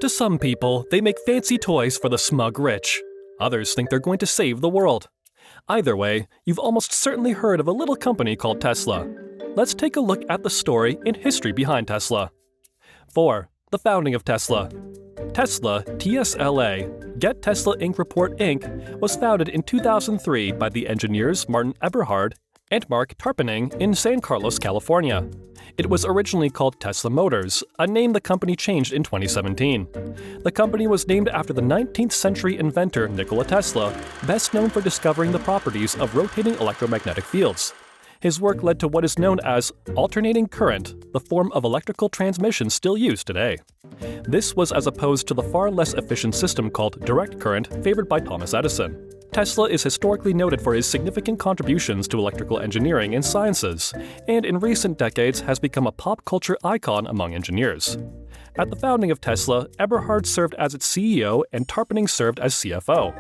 To some people, they make fancy toys for the smug rich. Others think they're going to save the world. Either way, you've almost certainly heard of a little company called Tesla. Let's take a look at the story and history behind Tesla. 4. The founding of Tesla. Tesla, TSLA, Get Tesla Inc. Report Inc., was founded in 2003 by the engineers Martin Eberhard and Marc Tarpenning in San Carlos, California. It was originally called Tesla Motors, a name the company changed in 2017. The company was named after the 19th century inventor Nikola Tesla, best known for discovering the properties of rotating electromagnetic fields. His work led to what is known as alternating current, the form of electrical transmission still used today. This was as opposed to the far less efficient system called direct current favored by Thomas Edison. Tesla is historically noted for his significant contributions to electrical engineering and sciences, and in recent decades has become a pop culture icon among engineers. At the founding of Tesla, Eberhard served as its CEO and Tarpenning served as CFO.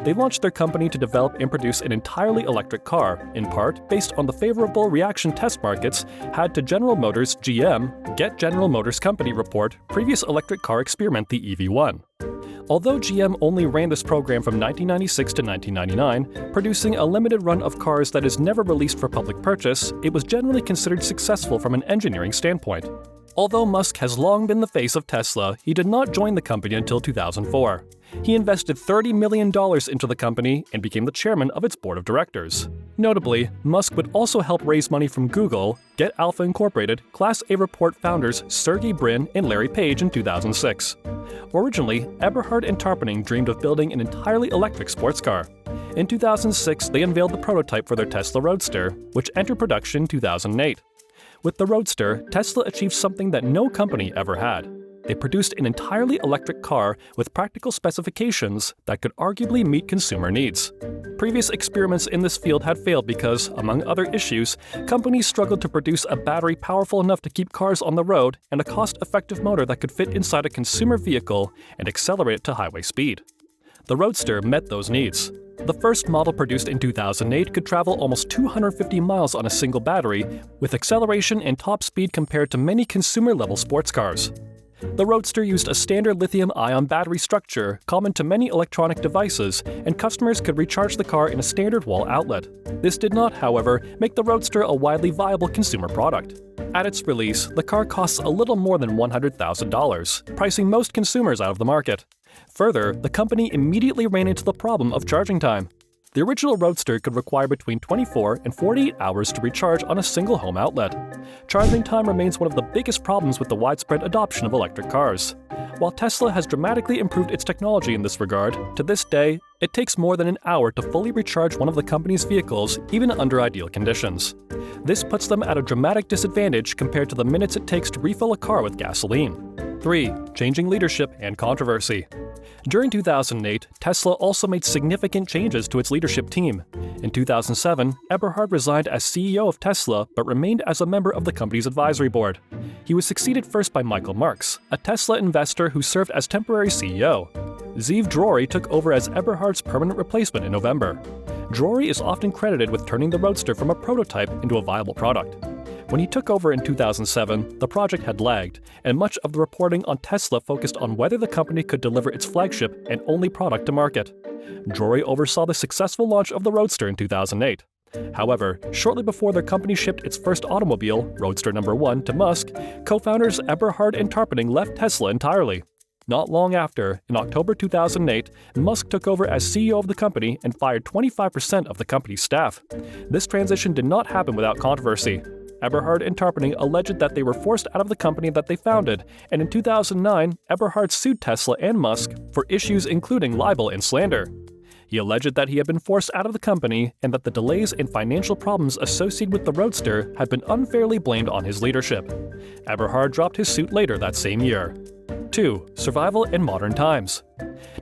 They launched their company to develop and produce an entirely electric car, in part based on the favorable reaction test markets had to General Motors' GM, Get General Motors Company report, previous electric car experiment the EV1. Although GM only ran this program from 1996 to 1999, producing a limited run of cars that is never released for public purchase, it was generally considered successful from an engineering standpoint. Although Musk has long been the face of Tesla, he did not join the company until 2004. He invested $30 million into the company and became the chairman of its board of directors. Notably, Musk would also help raise money from Google, Get Alpha Incorporated, Class A Report founders Sergey Brin and Larry Page in 2006. Originally, Eberhard and Tarpenning dreamed of building an entirely electric sports car. In 2006, they unveiled the prototype for their Tesla Roadster, which entered production in 2008. With the Roadster, Tesla achieved something that no company ever had. They produced an entirely electric car with practical specifications that could arguably meet consumer needs. Previous experiments in this field had failed because, among other issues, companies struggled to produce a battery powerful enough to keep cars on the road and a cost-effective motor that could fit inside a consumer vehicle and accelerate it to highway speed. The Roadster met those needs. The first model produced in 2008 could travel almost 250 miles on a single battery, with acceleration and top speed compared to many consumer-level sports cars. The Roadster used a standard lithium-ion battery structure common to many electronic devices, and customers could recharge the car in a standard wall outlet. This did not, however, make the Roadster a widely viable consumer product. At its release, the car costs a little more than $100,000, pricing most consumers out of the market. Further, the company immediately ran into the problem of charging time. The original Roadster could require between 24 and 48 hours to recharge on a single home outlet. Charging time remains one of the biggest problems with the widespread adoption of electric cars. While Tesla has dramatically improved its technology in this regard, to this day, it takes more than an hour to fully recharge one of the company's vehicles, even under ideal conditions. This puts them at a dramatic disadvantage compared to the minutes it takes to refill a car with gasoline. 3. Changing leadership and controversy. During 2008, Tesla also made significant changes to its leadership team. In 2007, Eberhard resigned as CEO of Tesla but remained as a member of the company's advisory board. He was succeeded first by Michael Marc, a Tesla investor who served as temporary CEO. Zeev Drory took over as Eberhard's permanent replacement in November. Drory is often credited with turning the Roadster from a prototype into a viable product. When he took over in 2007, the project had lagged, and much of the reporting on Tesla focused on whether the company could deliver its flagship and only product to market. Drory oversaw the successful launch of the Roadster in 2008. However, shortly before their company shipped its first automobile, Roadster No. 1, to Musk, co-founders Eberhard and Tarpenning left Tesla entirely. Not long after, in October 2008, Musk took over as CEO of the company and fired 25% of the company's staff. This transition did not happen without controversy. Eberhard and Tarpenning alleged that they were forced out of the company that they founded, and in 2009, Eberhard sued Tesla and Musk for issues including libel and slander. He alleged that he had been forced out of the company and that the delays and financial problems associated with the Roadster had been unfairly blamed on his leadership. Eberhard dropped his suit later that same year. 2. Survival in modern times.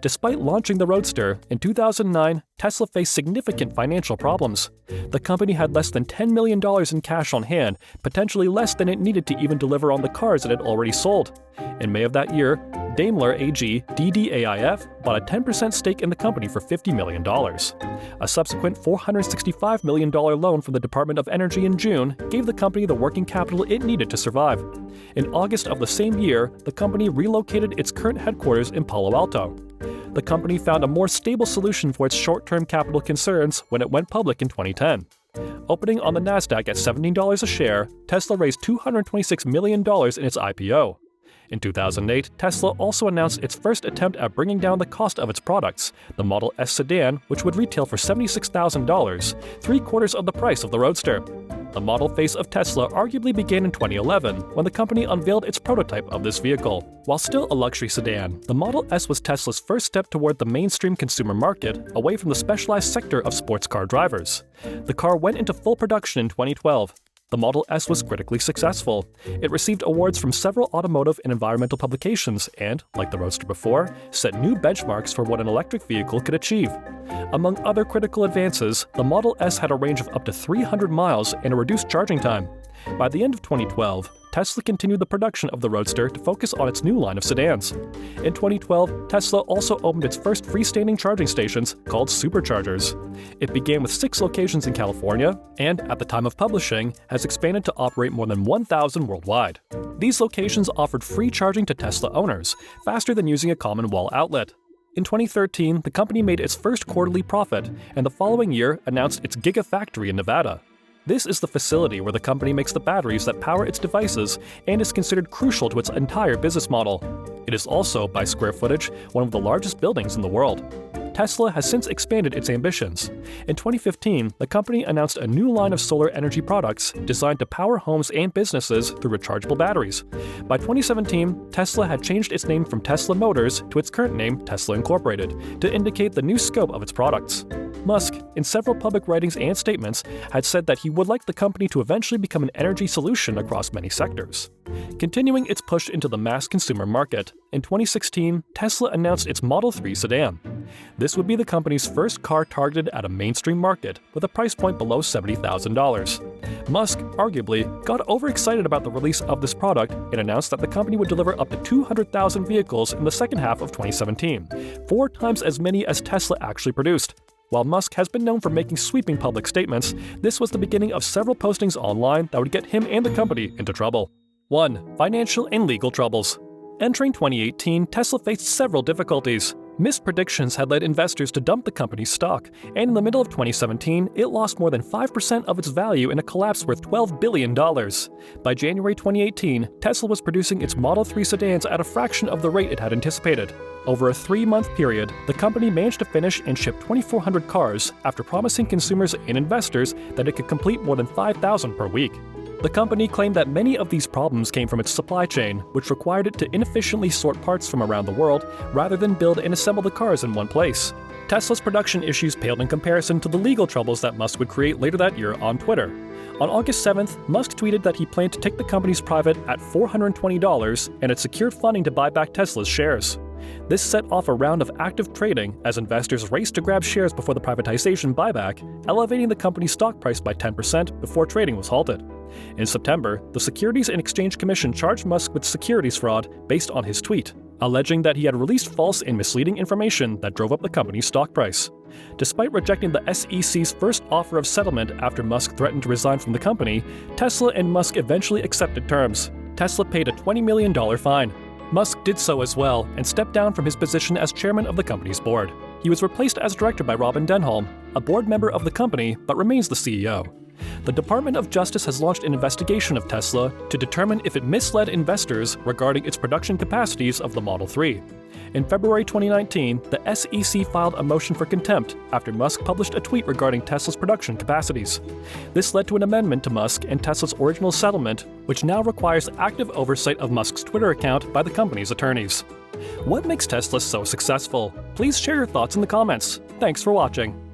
Despite launching the Roadster, in 2009, Tesla faced significant financial problems. The company had less than $10 million in cash on hand, potentially less than it needed to even deliver on the cars it had already sold. In May of that year, DAIMLER AG DDAIF bought a 10% stake in the company for $50 million. A subsequent $465 million loan from the Department of Energy in June gave the company the working capital it needed to survive. In August of the same year, the company relocated its current headquarters in Palo Alto. The company found a more stable solution for its short-term capital concerns when it went public in 2010. Opening on the Nasdaq at $17 a share, Tesla raised $226 million in its IPO. In 2008, Tesla also announced its first attempt at bringing down the cost of its products, the Model S sedan, which would retail for $76,000, three-quarters of the price of the Roadster. The model phase of Tesla arguably began in 2011, when the company unveiled its prototype of this vehicle. While still a luxury sedan, the Model S was Tesla's first step toward the mainstream consumer market, away from the specialized sector of sports car drivers. The car went into full production in 2012. The Model S was critically successful. It received awards from several automotive and environmental publications and, like the Roadster before, set new benchmarks for what an electric vehicle could achieve. Among other critical advances, the Model S had a range of up to 300 miles and a reduced charging time. By the end of 2012, Tesla continued the production of the Roadster to focus on its new line of sedans. In 2012, Tesla also opened its first freestanding charging stations, called superchargers. It began with 6 locations in California and, at the time of publishing, has expanded to operate more than 1,000 worldwide. These locations offered free charging to Tesla owners, faster than using a common wall outlet. In 2013, the company made its first quarterly profit, and the following year announced its Gigafactory in Nevada. This is the facility where the company makes the batteries that power its devices and is considered crucial to its entire business model. It is also, by square footage, one of the largest buildings in the world. Tesla has since expanded its ambitions. In 2015, the company announced a new line of solar energy products designed to power homes and businesses through rechargeable batteries. By 2017, Tesla had changed its name from Tesla Motors to its current name, Tesla Incorporated, to indicate the new scope of its products. Musk, in several public writings and statements, had said that he would like the company to eventually become an energy solution across many sectors. Continuing its push into the mass consumer market, in 2016, Tesla announced its Model 3 sedan. This would be the company's first car targeted at a mainstream market with a price point below $70,000. Musk, arguably, got overexcited about the release of this product and announced that the company would deliver up to 200,000 vehicles in the second half of 2017, 4 times as many as Tesla actually produced. While Musk has been known for making sweeping public statements, this was the beginning of several postings online that would get him and the company into trouble. 1. Financial and legal troubles. Entering 2018, Tesla faced several difficulties. Missed predictions had led investors to dump the company's stock, and in the middle of 2017, it lost more than 5% of its value in a collapse worth $12 billion. By January 2018, Tesla was producing its Model 3 sedans at a fraction of the rate it had anticipated. Over a 3-month period, the company managed to finish and ship 2,400 cars after promising consumers and investors that it could complete more than 5,000 per week. The company claimed that many of these problems came from its supply chain, which required it to inefficiently sort parts from around the world rather than build and assemble the cars in one place. Tesla's production issues paled in comparison to the legal troubles that Musk would create later that year on Twitter. On August 7th, Musk tweeted that he planned to take the companies private at $420 and had secured funding to buy back Tesla's shares. This set off a round of active trading as investors raced to grab shares before the privatization buyback, elevating the company's stock price by 10% before trading was halted. In September, the Securities and Exchange Commission charged Musk with securities fraud based on his tweet, alleging that he had released false and misleading information that drove up the company's stock price. Despite rejecting the SEC's first offer of settlement after Musk threatened to resign from the company, Tesla and Musk eventually accepted terms. Tesla paid a $20 million fine. Musk did so as well and stepped down from his position as chairman of the company's board. He was replaced as director by Robin Denholm, a board member of the company but remains the CEO. The Department of Justice has launched an investigation of Tesla to determine if it misled investors regarding its production capacities of the Model 3. In February 2019, the SEC filed a motion for contempt after Musk published a tweet regarding Tesla's production capacities. This led to an amendment to Musk and Tesla's original settlement, which now requires active oversight of Musk's Twitter account by the company's attorneys. What makes Tesla so successful? Please share your thoughts in the comments. Thanks for watching.